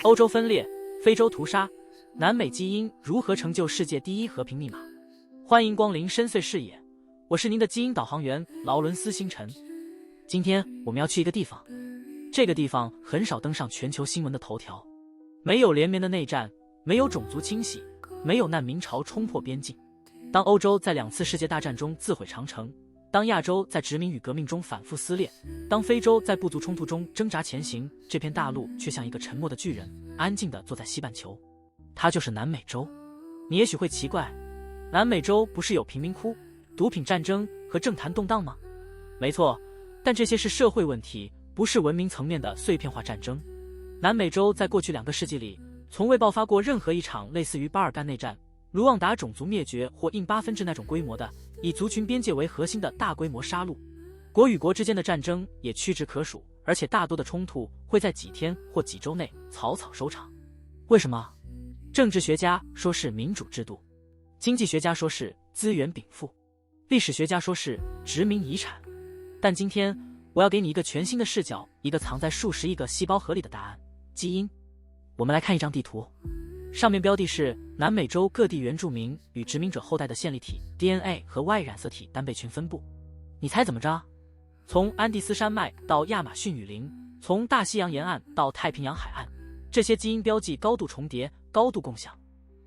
欧洲分裂，非洲屠杀，南美基因如何成就世界第一和平密码？欢迎光临深邃视野，我是您的基因导航员劳伦斯星辰。今天我们要去一个地方，这个地方很少登上全球新闻的头条，没有连绵的内战，没有种族清洗，没有难民潮冲破边境。当欧洲在2次世界大战中自毁长城，当亚洲在殖民与革命中反复撕裂，当非洲在部族冲突中挣扎前行，这片大陆却像一个沉默的巨人，安静地坐在西半球。它就是南美洲。你也许会奇怪，南美洲不是有贫民窟、毒品战争和政坛动荡吗？没错，但这些是社会问题，不是文明层面的碎片化战争。南美洲在过去2个世纪里，从未爆发过任何一场类似于巴尔干内战、卢旺达种族灭绝或印巴分治那种规模的以族群边界为核心的大规模杀戮。国与国之间的战争也屈指可数，而且大多的冲突会在几天或几周内草草收场。为什么？政治学家说是民主制度，经济学家说是资源禀赋，历史学家说是殖民遗产。但今天我要给你一个全新的视角，一个藏在数十亿个细胞核里的答案——基因。我们来看一张地图，上面标的是南美洲各地原住民与殖民者后代的线粒体 DNA 和 Y 染色体单倍群分布。你猜怎么着？从安第斯山脉到亚马逊雨林，从大西洋沿岸到太平洋海岸，这些基因标记高度重叠，高度共享。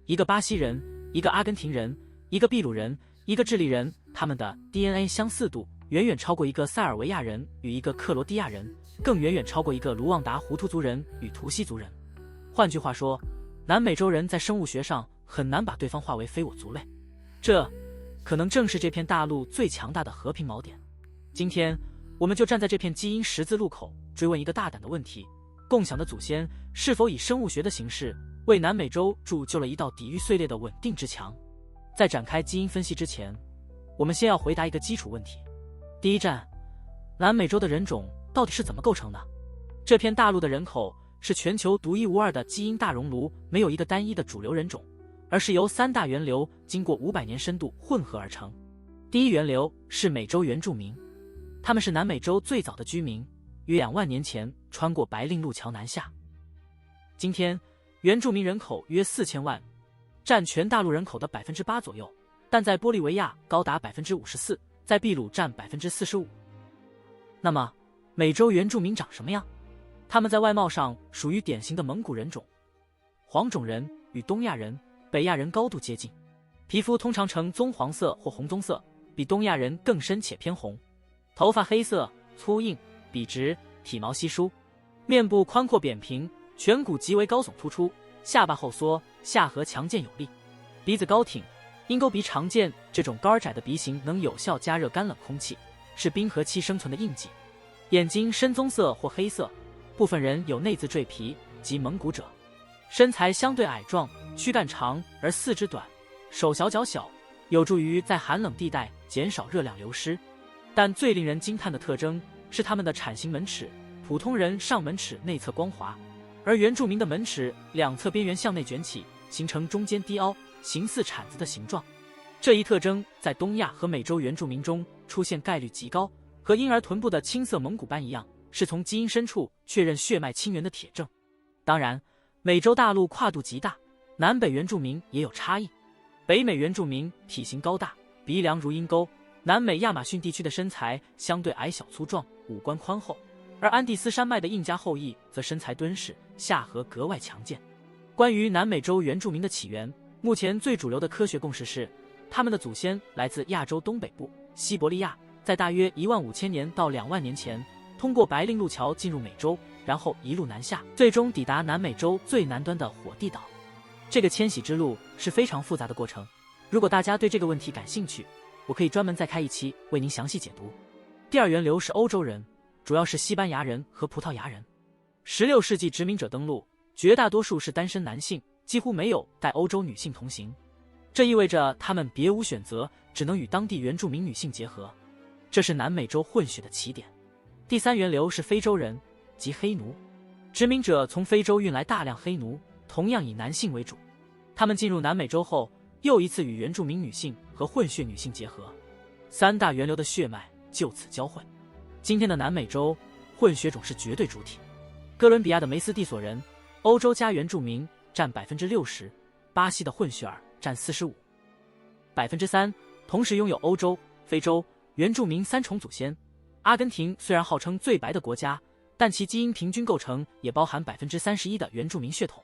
一个巴西人，一个阿根廷人，一个秘鲁人，一个智利人，他们的 DNA 相似度远远超过一个塞尔维亚人与一个克罗地亚人，更远远超过一个卢旺达胡图族人与图西族人。换句话说，南美洲人在生物学上很难把对方划为非我族类，这可能正是这片大陆最强大的和平锚点。今天我们就站在这片基因十字路口，追问一个大胆的问题：共享的祖先是否以生物学的形式为南美洲铸就了一道抵御碎裂的稳定之墙？在展开基因分析之前，我们先要回答一个基础问题。第一站，南美洲的人种到底是怎么构成的？这片大陆的人口是全球独一无二的基因大熔炉，没有一个单一的主流人种，而是由3大源流经过500年深度混合而成。第一源流是美洲原住民，他们是南美洲最早的居民，约2万年前穿过白令路桥南下。今天原住民人口约4000万，占全大陆人口的 8% 左右，但在玻利维亚高达 54%， 在秘鲁占 45%。 那么美洲原住民长什么样？他们在外貌上属于典型的蒙古人种，黄种人与东亚人、北亚人高度接近，皮肤通常呈棕黄色或红棕色，比东亚人更深且偏红，头发黑色、粗硬、笔直，体毛稀疏，面部宽阔扁平，颧骨极为高耸突出，下巴后缩，下颌强健有力，鼻子高挺，鹰钩鼻常见。这种高而窄的鼻型能有效加热干冷空气，是冰河期生存的印记。眼睛深棕色或黑色，部分人有内眦赘皮及蒙古褶。身材相对矮壮，躯干长而四肢短，手小脚小，有助于在寒冷地带减少热量流失。但最令人惊叹的特征是他们的铲形门齿，普通人上门齿内侧光滑，而原住民的门齿两侧边缘向内卷起，形成中间低凹，形似铲子的形状。这一特征在东亚和美洲原住民中出现概率极高，和婴儿臀部的青色蒙古斑一样，是从基因深处确认血脉亲缘的铁证。当然，美洲大陆跨度极大，南北原住民也有差异。北美原住民体型高大，鼻梁如鹰钩，南美亚马逊地区的身材相对矮小粗壮，五官宽厚，而安第斯山脉的印加后裔则身材敦实，下颌格外强健。关于南美洲原住民的起源，目前最主流的科学共识是，他们的祖先来自亚洲东北部西伯利亚，在大约15000年到2万年前通过白令路桥进入美洲，然后一路南下，最终抵达南美洲最南端的火地岛。这个迁徙之路是非常复杂的过程，如果大家对这个问题感兴趣，我可以专门再开一期为您详细解读。第二源流是欧洲人，主要是西班牙人和葡萄牙人。16世纪殖民者登陆，绝大多数是单身男性，几乎没有带欧洲女性同行，这意味着他们别无选择，只能与当地原住民女性结合，这是南美洲混血的起点。第三源流是非洲人，即黑奴。殖民者从非洲运来大量黑奴，同样以男性为主。他们进入南美洲后，又一次与原住民女性和混血女性结合，3大源流的血脉就此交汇。今天的南美洲混血种是绝对主体。哥伦比亚的梅斯蒂索人、欧洲加原住民占 60%， 巴西的混血儿占 45%。3%同时拥有欧洲、非洲、原住民3重祖先。阿根廷虽然号称最白的国家，但其基因平均构成也包含 31% 的原住民血统。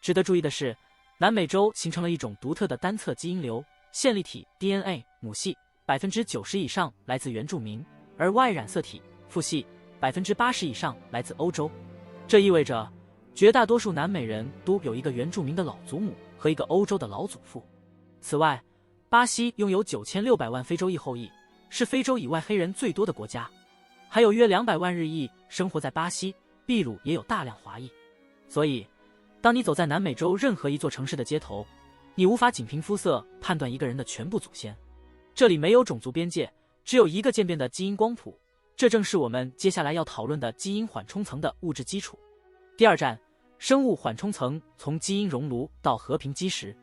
值得注意的是，南美洲形成了一种独特的单侧基因流，线粒体 DNA 母系 90% 以上来自原住民，而 Y 染色体父系 80% 以上来自欧洲。这意味着绝大多数南美人都有一个原住民的老祖母和一个欧洲的老祖父。此外，巴西拥有9600万非洲裔后裔，是非洲以外黑人最多的国家，还有约200万日裔生活在巴西，秘鲁也有大量华裔。所以当你走在南美洲任何一座城市的街头，你无法仅凭肤色判断一个人的全部祖先。这里没有种族边界，只有一个渐变的基因光谱，这正是我们接下来要讨论的基因缓冲层的物质基础。第二站，生物缓冲层从基因熔炉到和平基石。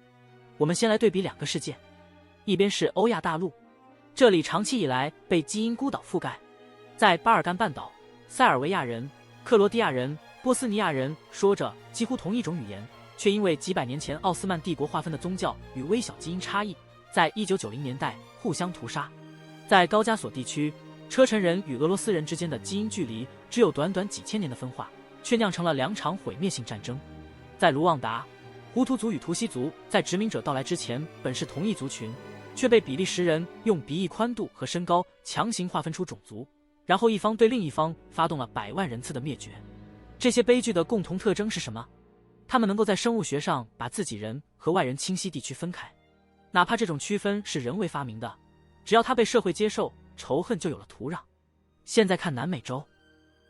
我们先来对比两个世界，一边是欧亚大陆，这里长期以来被基因孤岛覆盖。在巴尔干半岛，塞尔维亚人、克罗地亚人、波斯尼亚人说着几乎同一种语言，却因为几百年前奥斯曼帝国划分的宗教与微小基因差异，在1990年代互相屠杀。在高加索地区，车臣人与俄罗斯人之间的基因距离只有短短几千年的分化，却酿成了2场毁灭性战争。在卢旺达，胡图族与图西族在殖民者到来之前本是同一族群，却被比利时人用鼻翼宽度和身高强行划分出种族，然后一方对另一方发动了100万人次的灭绝。这些悲剧的共同特征是什么？他们能够在生物学上把自己人和外人清晰地区分开，哪怕这种区分是人为发明的，只要它被社会接受，仇恨就有了土壤。现在看南美洲，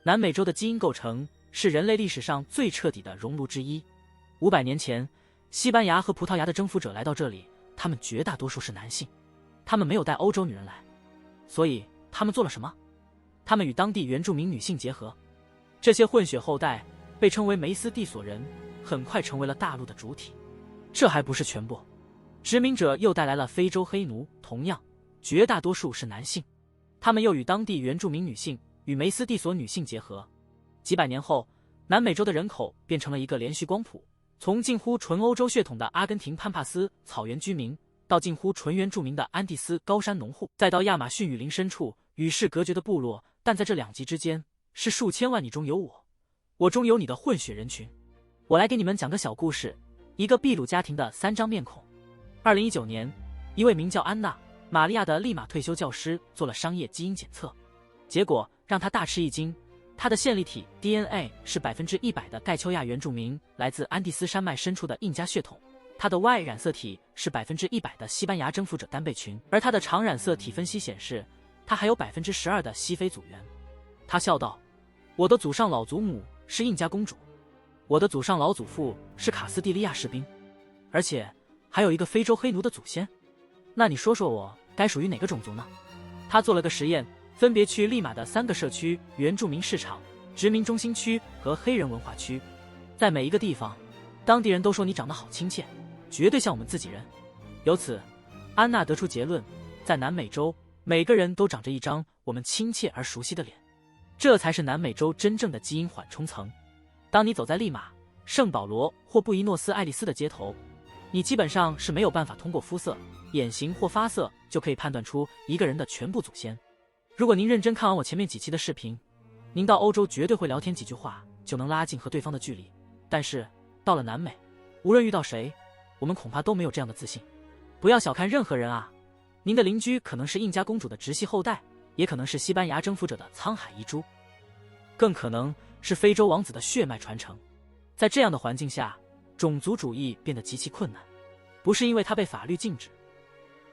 南美洲的基因构成是人类历史上最彻底的熔炉之一。500年前，西班牙和葡萄牙的征服者来到这里，他们绝大多数是男性，他们没有带欧洲女人来，所以他们做了什么？他们与当地原住民女性结合，这些混血后代被称为梅斯蒂索人，很快成为了大陆的主体。这还不是全部，殖民者又带来了非洲黑奴，同样绝大多数是男性，他们又与当地原住民女性与梅斯蒂索女性结合。几百年后，南美洲的人口变成了一个连续光谱，从近乎纯欧洲血统的阿根廷潘帕斯草原居民，到近乎纯原住民的安第斯高山农户，再到亚马逊雨林深处与世隔绝的部落。但在这两极之间，是数千万你中有我，我中有你的混血人群。我来给你们讲个小故事，一个秘鲁家庭的3张面孔。2019年，一位名叫安娜·玛利亚的利马退休教师做了商业基因检测，结果让她大吃一惊，她的线粒体 DNA 是 100% 的盖丘亚原住民，来自安第斯山脉深处的印加血统。她的 Y 染色体是 100% 的西班牙征服者单倍群，而她的长染色体分析显示，她还有 12% 的西非祖源。她笑道：“我的祖上老祖母是印加公主，我的祖上老祖父是卡斯蒂利亚士兵，而且还有一个非洲黑奴的祖先。那你说说我该属于哪个种族呢？”他做了个实验，分别去利马的3个社区：原住民市场、殖民中心区和黑人文化区。在每一个地方，当地人都说你长得好亲切，绝对像我们自己人。由此，安娜得出结论，在南美洲，每个人都长着一张我们亲切而熟悉的脸，这才是南美洲真正的基因缓冲层。当你走在利马、圣保罗或布宜诺斯艾利斯的街头，你基本上是没有办法通过肤色、眼型或发色就可以判断出一个人的全部祖先。如果您认真看完我前面几期的视频，您到欧洲绝对会聊天几句话就能拉近和对方的距离，但是到了南美，无论遇到谁，我们恐怕都没有这样的自信。不要小看任何人啊，您的邻居可能是印加公主的直系后代，也可能是西班牙征服者的沧海遗珠，更可能是非洲王子的血脉传承。在这样的环境下，种族主义变得极其困难，不是因为它被法律禁止，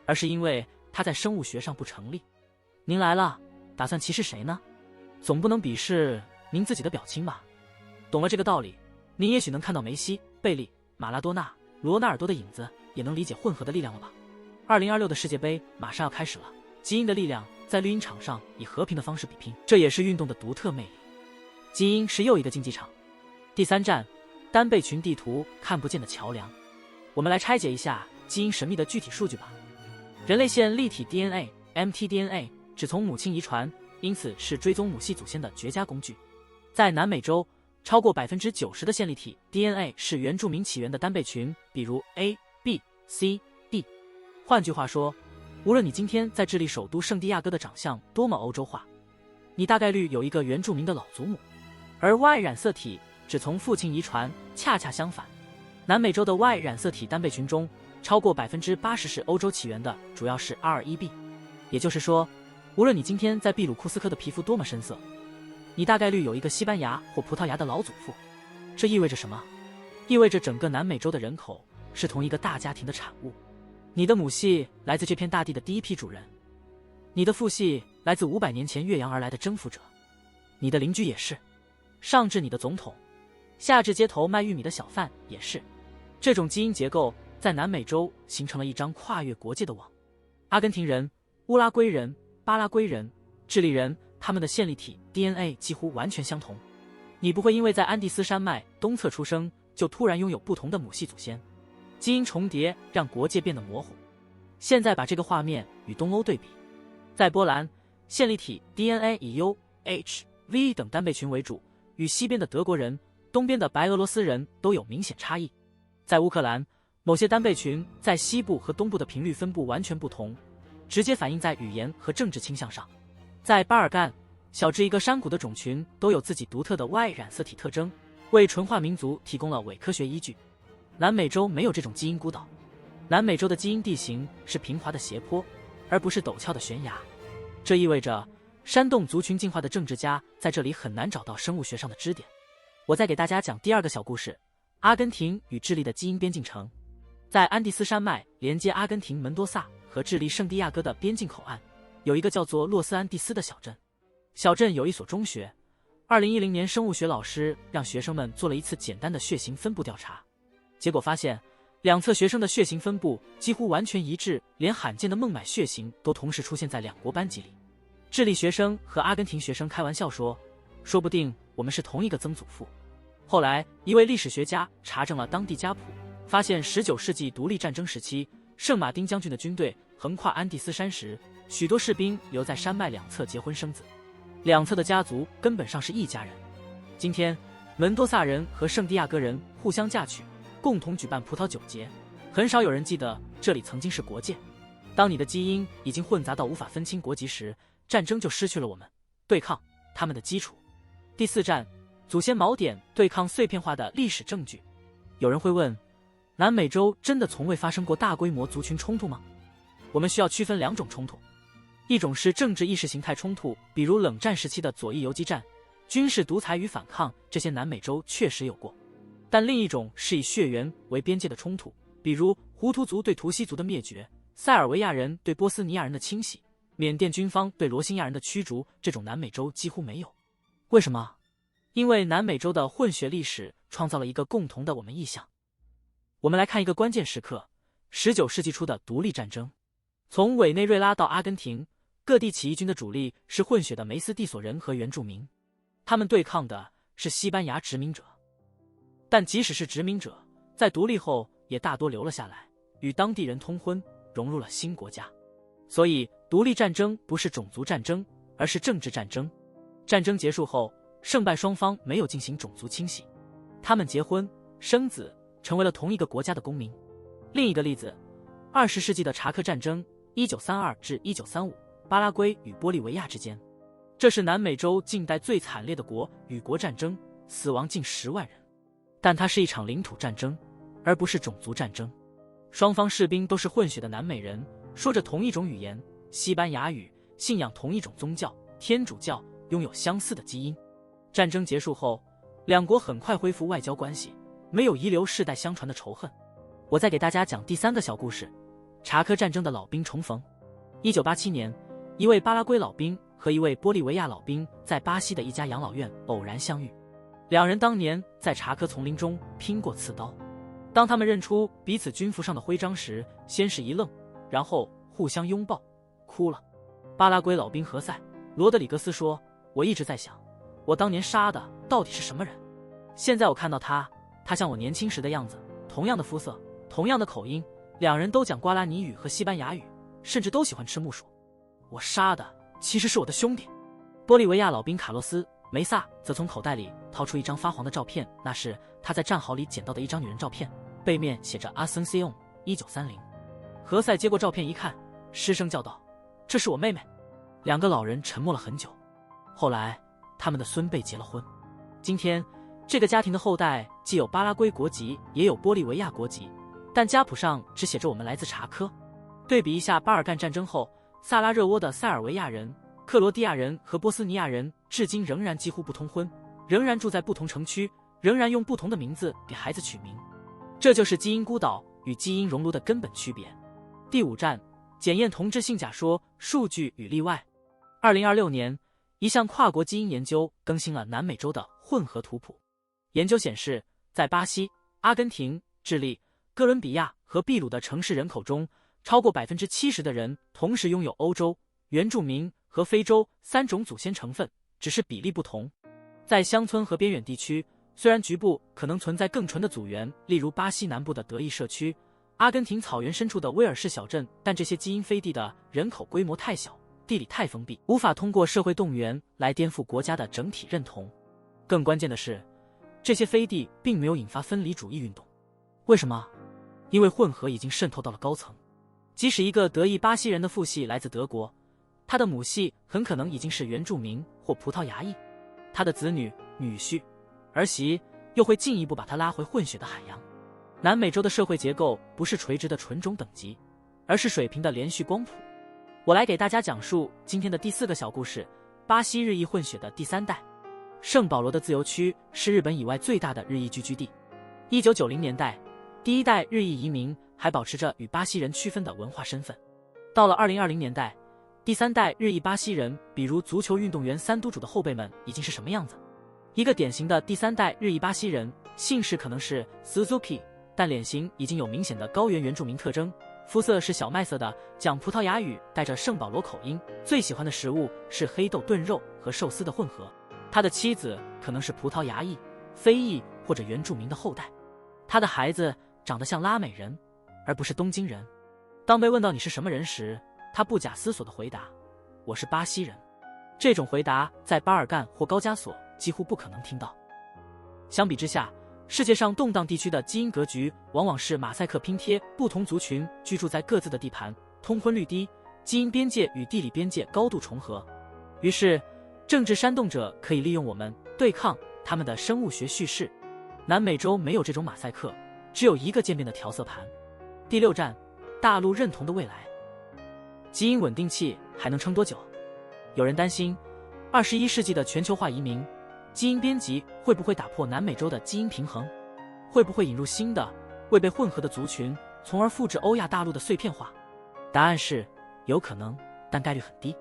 而是因为它在生物学上不成立。您来了，打算歧视谁呢？总不能鄙视您自己的表亲吧？懂了这个道理，您也许能看到梅西、贝利、马拉多纳、罗纳尔多的影子，也能理解混合的力量了吧？2026的世界杯马上要开始了，基因的力量在绿茵场上以和平的方式比拼，这也是运动的独特魅力。基因是又一个竞技场。第3站，单倍群地图看不见的桥梁。我们来拆解一下基因神秘的具体数据吧。人类线立体 DNA、mtDNA 只从母亲遗传，因此是追踪母系祖先的绝佳工具。在南美洲，超过90%的线粒体 DNA 是原住民起源的单倍群，比如 A、B、C、D。换句话说，无论你今天在智利首都圣地亚哥的长相多么欧洲化，你大概率有一个原住民的老祖母。而 Y 染色体只从父亲遗传，恰恰相反，南美洲的 Y 染色体单倍群中，超过80%是欧洲起源的，主要是 R1b。也就是说，无论你今天在秘鲁库斯科的皮肤多么深色，你大概率有一个西班牙或葡萄牙的老祖父。这意味着什么？意味着整个南美洲的人口是同一个大家庭的产物。你的母系来自这片大地的第一批主人，你的父系来自500年前越洋而来的征服者，你的邻居也是，上至你的总统，下至街头卖玉米的小贩也是。这种基因结构在南美洲形成了一张跨越国界的网。阿根廷人、乌拉圭人、巴拉圭人、智利人，他们的线粒体 DNA 几乎完全相同。你不会因为在安第斯山脉东侧出生，就突然拥有不同的母系祖先。基因重叠让国界变得模糊。现在把这个画面与东欧对比，在波兰，线粒体 DNA 以 U、H、V 等单倍群为主，与西边的德国人、东边的白俄罗斯人都有明显差异。在乌克兰，某些单倍群在西部和东部的频率分布完全不同，直接反映在语言和政治倾向上。在巴尔干，小至一个山谷的种群都有自己独特的 Y 染色体特征，为纯化民族提供了伪科学依据。南美洲没有这种基因孤岛，南美洲的基因地形是平滑的斜坡，而不是陡峭的悬崖。这意味着山洞族群进化的政治家在这里很难找到生物学上的支点。我再给大家讲第二个小故事：阿根廷与智利的基因边境城。在安第斯山脉连接阿根廷门多萨和智利圣地亚哥的边境口岸，有一个叫做洛斯安蒂斯的小镇。小镇有一所中学。2010年，生物学老师让学生们做了一次简单的血型分布调查，结果发现两侧学生的血型分布几乎完全一致，连罕见的孟买血型都同时出现在两国班级里。智利学生和阿根廷学生开玩笑说，说不定我们是同一个曾祖父。后来一位历史学家查证了当地家谱，发现19世纪独立战争时期，圣马丁将军的军队横跨安第斯山时，许多士兵留在山脉两侧结婚生子，两侧的家族根本上是一家人。今天门多萨人和圣地亚哥人互相嫁娶，共同举办葡萄酒节，很少有人记得这里曾经是国界。当你的基因已经混杂到无法分清国籍时，战争就失去了我们对抗他们的基础。第4站，祖先锚点对抗碎片化的历史证据。有人会问，南美洲真的从未发生过大规模族群冲突吗？我们需要区分两种冲突，一种是政治意识形态冲突，比如冷战时期的左翼游击战、军事独裁与反抗，这些南美洲确实有过。但另一种是以血缘为边界的冲突，比如胡图族对图西族的灭绝、塞尔维亚人对波斯尼亚人的侵袭、缅甸军方对罗兴亚人的驱逐，这种南美洲几乎没有。为什么？因为南美洲的混血历史创造了一个共同的我们意象。我们来看一个关键时刻，19世纪初的独立战争。从委内瑞拉到阿根廷，各地起义军的主力是混血的梅斯蒂索人和原住民，他们对抗的是西班牙殖民者。但即使是殖民者，在独立后也大多留了下来，与当地人通婚，融入了新国家。所以独立战争不是种族战争，而是政治战争。战争结束后，胜败双方没有进行种族清洗，他们结婚生子，成为了同一个国家的公民。另一个例子，20世纪的查克战争 1932至1935，巴拉圭与玻利维亚之间，这是南美洲近代最惨烈的国与国战争，死亡近10万人。但它是一场领土战争，而不是种族战争。双方士兵都是混血的南美人，说着同一种语言，西班牙语，信仰同一种宗教，天主教，拥有相似的基因。战争结束后，两国很快恢复外交关系，没有遗留世代相传的仇恨。我再给大家讲第3个小故事，查科战争的老兵重逢。1987年，一位巴拉圭老兵和一位玻利维亚老兵在巴西的一家养老院偶然相遇，两人当年在查科丛林中拼过刺刀。当他们认出彼此军服上的徽章时，先是一愣，然后互相拥抱，哭了。巴拉圭老兵何塞·罗德里格斯说，我一直在想，我当年杀的到底是什么人？现在我看到他像我年轻时的样子，同样的肤色，同样的口音，两人都讲瓜拉尼语和西班牙语，甚至都喜欢吃木薯。我杀的其实是我的兄弟。玻利维亚老兵卡洛斯梅萨则从口袋里掏出一张发黄的照片，那是他在战壕里捡到的一张女人照片，背面写着 Asuncion 1930。何塞接过照片一看，失声叫道：“这是我妹妹。”两个老人沉默了很久。后来，他们的孙辈结了婚。今天，这个家庭的后代既有巴拉圭国籍，也有玻利维亚国籍，但家谱上只写着我们来自查科。对比一下巴尔干战争后，萨拉热窝的塞尔维亚人、克罗地亚人和波斯尼亚人至今仍然几乎不通婚，仍然住在不同城区，仍然用不同的名字给孩子取名。这就是基因孤岛与基因熔炉的根本区别。第5站，检验同质性假说数据与例外。2026年，一项跨国基因研究更新了南美洲的混合图谱。研究显示，在巴西、阿根廷、智利、哥伦比亚和秘鲁的城市人口中，超过 70% 的人同时拥有欧洲、原住民和非洲3种祖先成分，只是比例不同。在乡村和边远地区，虽然局部可能存在更纯的组员，例如巴西南部的德裔社区、阿根廷草原深处的威尔士小镇，但这些基因飞地的人口规模太小，地理太封闭，无法通过社会动员来颠覆国家的整体认同。更关键的是，这些飞地并没有引发分离主义运动。为什么？因为混合已经渗透到了高层。即使一个德裔巴西人的父系来自德国，他的母系很可能已经是原住民或葡萄牙裔，他的子女、女婿、儿媳又会进一步把他拉回混血的海洋。南美洲的社会结构不是垂直的纯种等级，而是水平的连续光谱。我来给大家讲述今天的第4个小故事：巴西日裔混血的第3代。圣保罗的自由区是日本以外最大的日裔聚居地。1990年代，第1代日裔移民还保持着与巴西人区分的文化身份。到了2020年代，第3代日裔巴西人，比如足球运动员三都主的后辈们，已经是什么样子？一个典型的第3代日裔巴西人，姓氏可能是 Suzuki， 但脸型已经有明显的高原原住民特征，肤色是小麦色的，讲葡萄牙语，带着圣保罗口音，最喜欢的食物是黑豆炖肉和寿司的混合。他的妻子可能是葡萄牙裔、非裔或者原住民的后代。他的孩子长得像拉美人，而不是东京人。当被问到你是什么人时，他不假思索地回答：“我是巴西人。”这种回答在巴尔干或高加索几乎不可能听到。相比之下，世界上动荡地区的基因格局往往是马赛克拼贴，不同族群居住在各自的地盘，通婚率低，基因边界与地理边界高度重合。于是，政治煽动者可以利用我们对抗他们的生物学叙事。南美洲没有这种马赛克，只有一个渐变的调色盘。第6站，大陆认同的未来。基因稳定器还能撑多久？有人担心21世纪的全球化移民，基因编辑会不会打破南美洲的基因平衡？会不会引入新的未被混合的族群，从而复制欧亚大陆的碎片化？答案是有可能，但概率很低。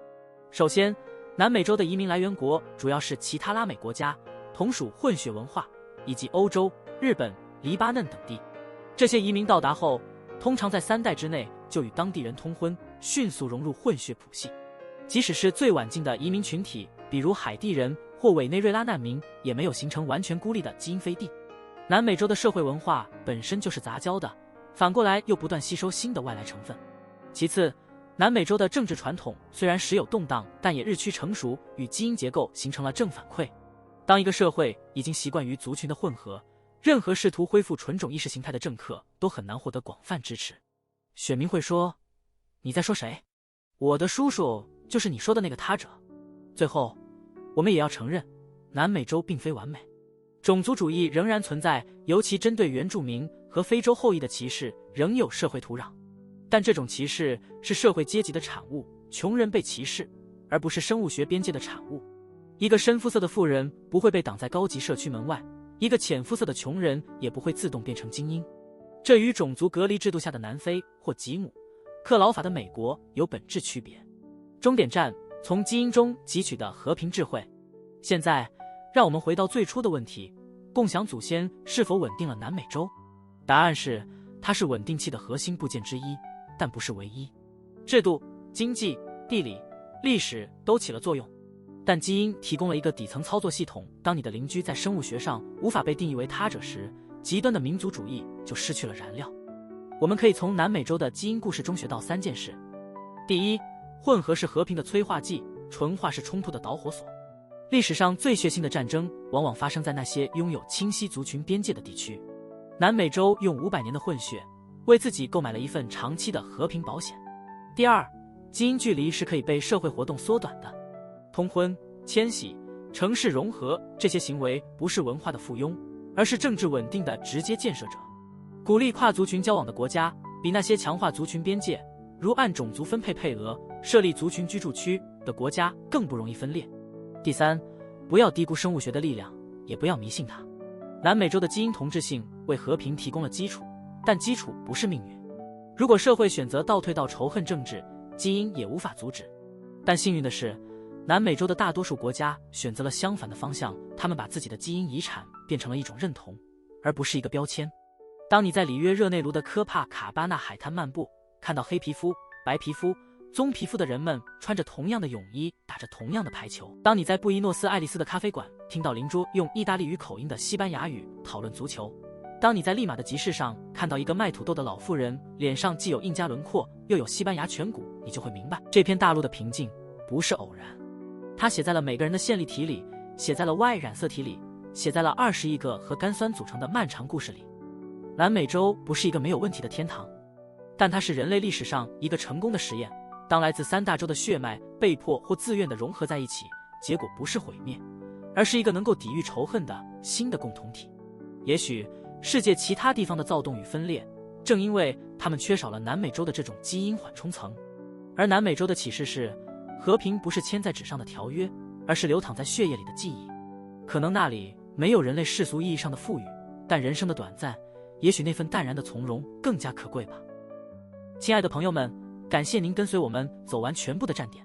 首先，南美洲的移民来源国主要是其他拉美国家，同属混血文化，以及欧洲、日本、黎巴嫩等地。这些移民到达后，通常在3代之内就与当地人通婚，迅速融入混血谱系。即使是最晚进的移民群体，比如海地人或委内瑞拉难民，也没有形成完全孤立的基因飞地。南美洲的社会文化本身就是杂交的，反过来又不断吸收新的外来成分。其次，南美洲的政治传统虽然时有动荡，但也日趋成熟，与基因结构形成了正反馈。当一个社会已经习惯于族群的混合，任何试图恢复纯种意识形态的政客都很难获得广泛支持。选民会说：“你在说谁？我的叔叔就是你说的那个他者。”最后，我们也要承认，南美洲并非完美，种族主义仍然存在，尤其针对原住民和非洲后裔的歧视仍有社会土壤。但这种歧视是社会阶级的产物，穷人被歧视，而不是生物学边界的产物。一个深肤色的富人不会被挡在高级社区门外，一个浅肤色的穷人也不会自动变成精英。这与种族隔离制度下的南非或吉姆、克劳法的美国有本质区别。终点站，从基因中汲取的和平智慧。现在，让我们回到最初的问题：共享祖先是否稳定了南美洲？答案是，它是稳定器的核心部件之一，但不是唯一。制度、经济、地理、历史都起了作用，但基因提供了一个底层操作系统。当你的邻居在生物学上无法被定义为他者时，极端的民族主义就失去了燃料。我们可以从南美洲的基因故事中学到3件事。第一，混合是和平的催化剂，纯化是冲突的导火索。历史上最血腥的战争往往发生在那些拥有清晰族群边界的地区。南美洲用500年的混血为自己购买了一份长期的和平保险。第二，基因距离是可以被社会活动缩短的。通婚、迁徙、城市融合这些行为不是文化的附庸，而是政治稳定的直接建设者。鼓励跨族群交往的国家，比那些强化族群边界，如按种族分配配额、设立族群居住区的国家更不容易分裂。第三，不要低估生物学的力量，也不要迷信它。南美洲的基因同质性为和平提供了基础，但基础不是命运。如果社会选择倒退到仇恨政治，基因也无法阻止。但幸运的是，南美洲的大多数国家选择了相反的方向，他们把自己的基因遗产变成了一种认同，而不是一个标签。当你在里约热内卢的科帕卡巴纳海滩漫步，看到黑皮肤、白皮肤、棕皮肤的人们穿着同样的泳衣，打着同样的排球；当你在布宜诺斯艾利斯的咖啡馆听到邻桌用意大利语口音的西班牙语讨论足球；当你在利马的集市上看到一个卖土豆的老妇人，脸上既有印加轮廓又有西班牙颧骨，你就会明白，这片大陆的平静不是偶然。它写在了每个人的线粒体里，写在了 Y 染色体里，写在了20亿个核苷酸组成的漫长故事里。南美洲不是一个没有问题的天堂，但它是人类历史上一个成功的实验。当来自3大洲的血脉被迫或自愿地融合在一起，结果不是毁灭，而是一个能够抵御仇恨的新的共同体。也许世界其他地方的躁动与分裂，正因为他们缺少了南美洲的这种基因缓冲层。而南美洲的启示是，和平不是签在纸上的条约，而是流淌在血液里的记忆。可能那里没有人类世俗意义上的富裕，但人生的短暂，也许那份淡然的从容更加可贵吧。亲爱的朋友们，感谢您跟随我们走完全部的站点。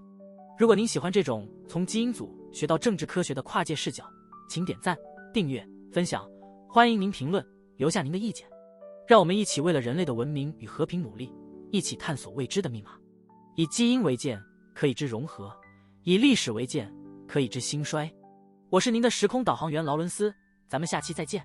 如果您喜欢这种从基因组学到政治科学的跨界视角，请点赞、订阅、分享，欢迎您评论，留下您的意见。让我们一起为了人类的文明与和平努力，一起探索未知的密码。以基因为鉴，可以知融合；以历史为鉴，可以知兴衰。我是您的时空导航员劳伦斯，咱们下期再见。